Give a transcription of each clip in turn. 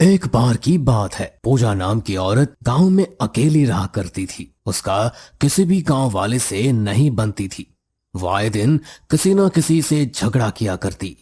एक बार की बात है, पूजा नाम की औरत गांव में अकेली रहा करती थी। उसका किसी भी गांव वाले से नहीं बनती थी। वो आए दिन किसी न किसी से झगड़ा किया करती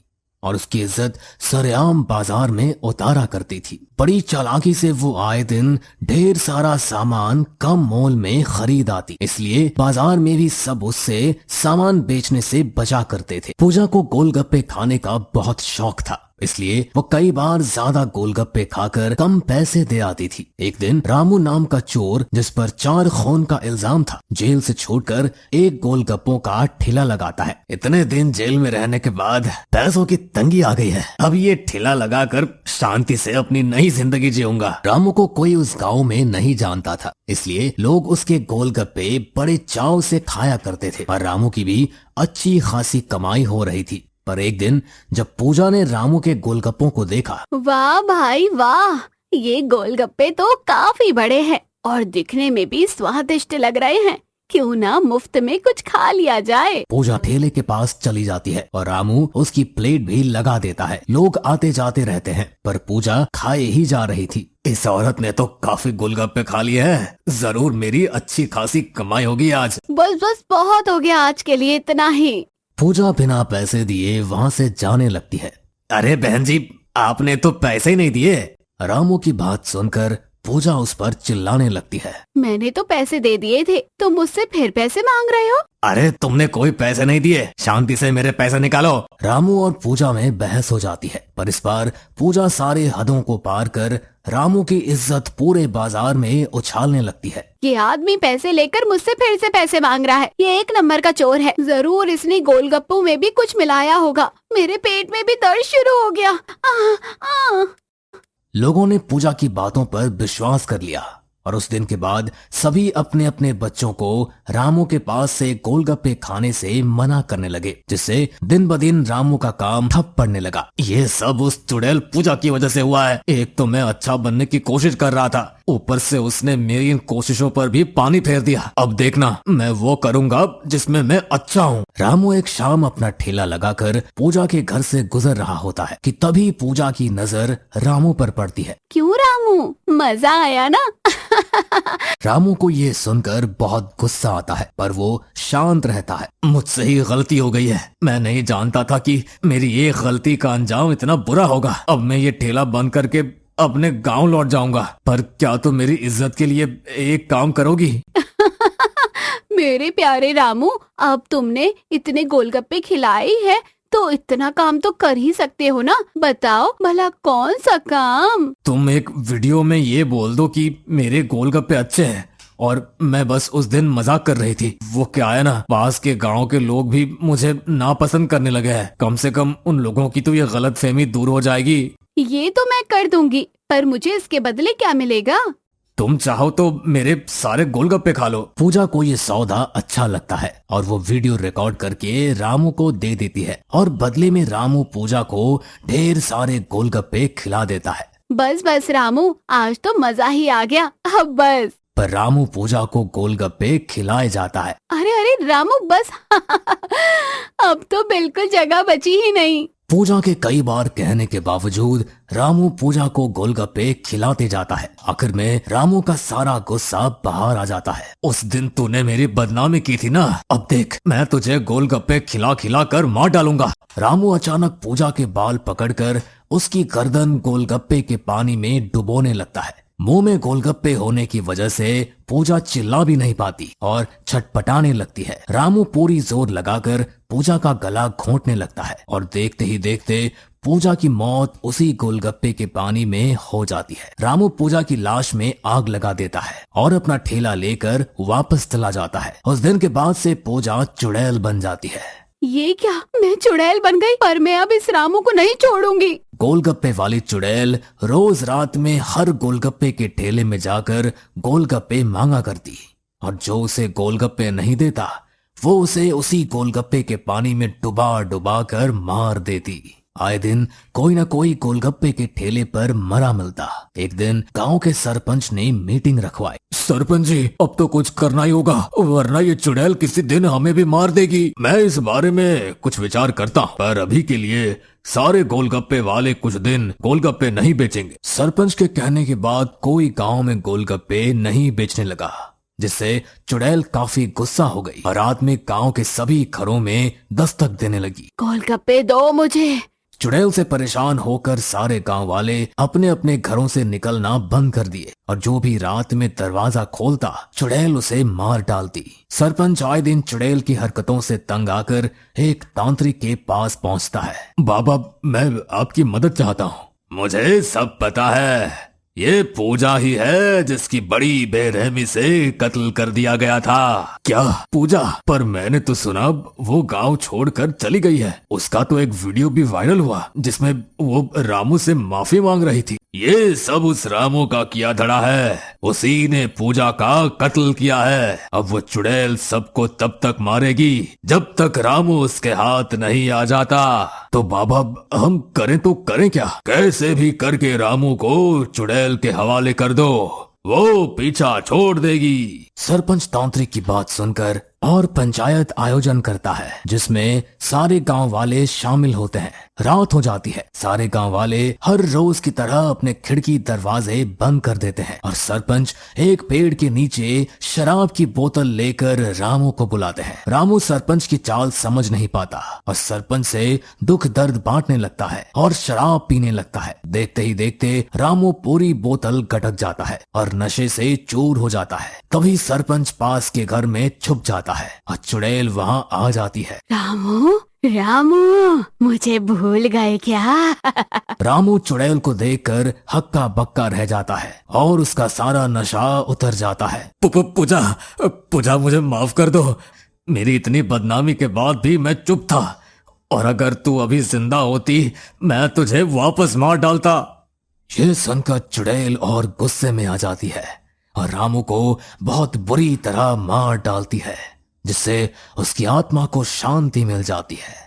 और उसकी इज्जत सरेआम बाजार में उतारा करती थी। बड़ी चालाकी से वो आए दिन ढेर सारा सामान कम मोल में खरीद आती, इसलिए बाजार में भी सब उससे सामान बेचने से बचा करते थे। पूजा को गोलगप्पे खाने का बहुत शौक था, इसलिए वो कई बार ज्यादा गोलगप्पे खाकर कम पैसे दे आती थी। एक दिन रामू नाम का चोर, जिस पर 4 खून का इल्जाम था, जेल से छूटकर एक गोलगप्पों का ठेला लगाता है। इतने दिन जेल में रहने के बाद पैसों की तंगी आ गई है, अब ये ठेला लगाकर शांति से अपनी नई जिंदगी जीऊंगा। रामू को कोई उस गाँव में नहीं जानता था, इसलिए लोग उसके गोलगप्पे बड़े चाव से खाया करते थे और रामू की भी अच्छी खासी कमाई हो रही थी। पर एक दिन जब पूजा ने रामू के गोलगप्पों को देखा, वाह भाई वाह, ये गोलगप्पे तो काफी बड़े हैं और दिखने में भी स्वादिष्ट लग रहे हैं। क्यों ना मुफ्त में कुछ खा लिया जाए। पूजा ठेले के पास चली जाती है और रामू उसकी प्लेट भी लगा देता है। लोग आते जाते रहते हैं, पर पूजा खाए ही जा रही थी। इस औरत ने तो काफी गोलगप्पे खा लिए हैं, जरूर मेरी अच्छी खासी कमाई होगी आज। बस बस बहुत हो गया आज के लिए, इतना ही। पूजा बिना पैसे दिए वहाँ से जाने लगती है। अरे बहन जी, आपने तो पैसे ही नहीं दिए। रामू की बात सुनकर पूजा उस पर चिल्लाने लगती है। मैंने तो पैसे दे दिए थे, तुम मुझसे फिर पैसे मांग रहे हो? अरे तुमने कोई पैसे नहीं दिए, शांति से मेरे पैसे निकालो। रामू और पूजा में बहस हो जाती है, पर इस बार पूजा सारे हदों को पार कर रामू की इज्जत पूरे बाजार में उछालने लगती है। ये आदमी पैसे लेकर मुझसे फिर से पैसे मांग रहा है। ये एक नंबर का चोर है, जरूर इसने गोलगप्पों में भी कुछ मिलाया होगा। मेरे पेट में भी दर्द शुरू हो गया। लोगों ने पूजा की बातों पर विश्वास कर लिया और उस दिन के बाद सभी अपने अपने बच्चों को रामू के पास से गोलगप्पे खाने से मना करने लगे, जिससे दिन ब दिन रामू का काम ठप पड़ने लगा। ये सब उस चुड़ैल पूजा की वजह से हुआ है। एक तो मैं अच्छा बनने की कोशिश कर रहा था, ऊपर से उसने मेरी इन कोशिशों पर भी पानी फेर दिया। अब देखना, मैं वो करूंगा जिसमें मैं अच्छा हूँ। रामू एक शाम अपना ठेला लगाकर पूजा के घर से गुजर रहा होता है कि तभी पूजा की नजर रामू पर पड़ती है। क्यों रामू, मजा आया ना? रामू को ये सुनकर बहुत गुस्सा आता है, पर वो शांत रहता है। मुझसे ही गलती हो गई है, मैं नहीं जानता था कि मेरी एक गलती का अंजाम इतना बुरा होगा। अब मैं ये ठेला बंद करके अपने गांव लौट जाऊंगा। पर क्या तुम मेरी इज्जत के लिए एक काम करोगी? मेरे प्यारे रामू, अब तुमने इतने गोलगप्पे खिलाए हैं तो इतना काम तो कर ही सकते हो ना। बताओ भला कौन सा काम? तुम एक वीडियो में ये बोल दो कि मेरे गोलगप्पे अच्छे हैं और मैं बस उस दिन मजाक कर रही थी। वो क्या है ना, पास के गांव के लोग भी मुझे नापसंद करने लगे हैं। कम से कम उन लोगों की तो ये गलतफहमी दूर हो जाएगी। ये तो मैं कर दूंगी, पर मुझे इसके बदले क्या मिलेगा? तुम चाहो तो मेरे सारे गोलगप्पे खा लो। पूजा को ये सौदा अच्छा लगता है और वो वीडियो रिकॉर्ड करके रामू को दे देती है और बदले में रामू पूजा को ढेर सारे गोलगप्पे खिला देता है। बस बस रामू, आज तो मजा ही आ गया, अब बस। पर रामू पूजा को गोलगप्पे खिलाए जाता है। अरे अरे रामू बस। अब तो बिल्कुल जगह बची ही नहीं। पूजा के कई बार कहने के बावजूद रामू पूजा को गोलगप्पे खिलाते जाता है। आखिर में रामू का सारा गुस्सा बाहर आ जाता है। उस दिन तूने मेरी बदनामी की थी ना, अब देख मैं तुझे गोलगप्पे खिला खिला कर मार डालूंगा। रामू अचानक पूजा के बाल पकड़कर उसकी गर्दन गोलगप्पे के पानी में डुबोने लगता है। मुंह में गोलगप्पे होने की वजह से पूजा चिल्ला भी नहीं पाती और छटपटाने लगती है। रामू पूरी जोर लगाकर पूजा का गला घोंटने लगता है और देखते ही देखते पूजा की मौत उसी गोलगप्पे के पानी में हो जाती है। रामू पूजा की लाश में आग लगा देता है और अपना ठेला लेकर वापस चला जाता है। उस दिन के बाद से पूजा चुड़ैल बन जाती है। ये क्या, मैं चुड़ैल बन गई? पर मैं अब इस रामू को नहीं छोड़ूंगी। गोलगप्पे वाली चुड़ैल रोज रात में हर गोलगप्पे के ठेले में जाकर गोलगप्पे मांगा करती और जो उसे गोलगप्पे नहीं देता वो उसे उसी गोलगप्पे के पानी में डुबा डुबा कर मार देती। आए दिन कोई न कोई गोलगप्पे के ठेले पर मरा मिलता। एक दिन गांव के सरपंच ने मीटिंग रखवाई। सरपंच जी, अब तो कुछ करना ही होगा, वरना ये चुड़ैल किसी दिन हमें भी मार देगी। मैं इस बारे में कुछ विचार करता हूं, पर अभी के लिए सारे गोलगप्पे वाले कुछ दिन गोलगप्पे नहीं बेचेंगे। सरपंच के कहने के बाद कोई गांव में गोलगप्पे नहीं बेचने लगा, जिससे चुड़ैल काफी गुस्सा हो गई और रात में गांव के सभी घरों में दस्तक देने लगी। गोलगप्पे दो मुझे। चुड़ैल से परेशान होकर सारे गांव वाले अपने अपने घरों से निकलना बंद कर दिए और जो भी रात में दरवाजा खोलता चुड़ैल उसे मार डालती। सरपंच आए दिन चुड़ैल की हरकतों से तंग आकर एक तांत्रिक के पास पहुंचता है। बाबा, मैं आपकी मदद चाहता हूँ। मुझे सब पता है, ये पूजा ही है जिसकी बड़ी बेरहमी से कत्ल कर दिया गया था। क्या पूजा? पर मैंने तो सुना वो गांव छोड़कर चली गई है। उसका तो एक वीडियो भी वायरल हुआ जिसमें वो रामू से माफी मांग रही थी। ये सब उस रामू का किया धड़ा है, उसी ने पूजा का कत्ल किया है। अब वो चुड़ैल सबको तब तक मारेगी जब तक रामू उसके हाथ नहीं आ जाता। तो बाबा, हम करें तो करें क्या? कैसे भी करके रामू को चुड़ैल के हवाले कर दो, वो पीछा छोड़ देगी। सरपंच तांत्रिक की बात सुनकर और पंचायत आयोजन करता है जिसमें सारे गांव वाले शामिल होते हैं। रात हो जाती है, सारे गांव वाले हर रोज की तरह अपने खिड़की दरवाजे बंद कर देते हैं और सरपंच एक पेड़ के नीचे शराब की बोतल लेकर रामू को बुलाते हैं। रामू सरपंच की चाल समझ नहीं पाता और सरपंच से दुख दर्द बांटने लगता है और शराब पीने लगता है। देखते ही देखते रामू पूरी बोतल गटक जाता है और नशे से चूर हो जाता है। तभी सरपंच पास के घर में छुप जाता है और चुड़ैल वहाँ आ जाती है। रामू, रामू, मुझे भूल गए क्या? रामू चुड़ैल को देखकर हक्का बक्का रह जाता है और उसका सारा नशा उतर जाता है। पूजा, पूजा, मुझे माफ कर दो। मेरी इतनी बदनामी के बाद भी मैं चुप था, और अगर तू अभी जिंदा होती मैं तुझे वापस मार डालता। ये सुनकर चुड़ैल और गुस्से में आ जाती है और रामू को बहुत बुरी तरह मार डालती है, जिससे उसकी आत्मा को शांति मिल जाती है।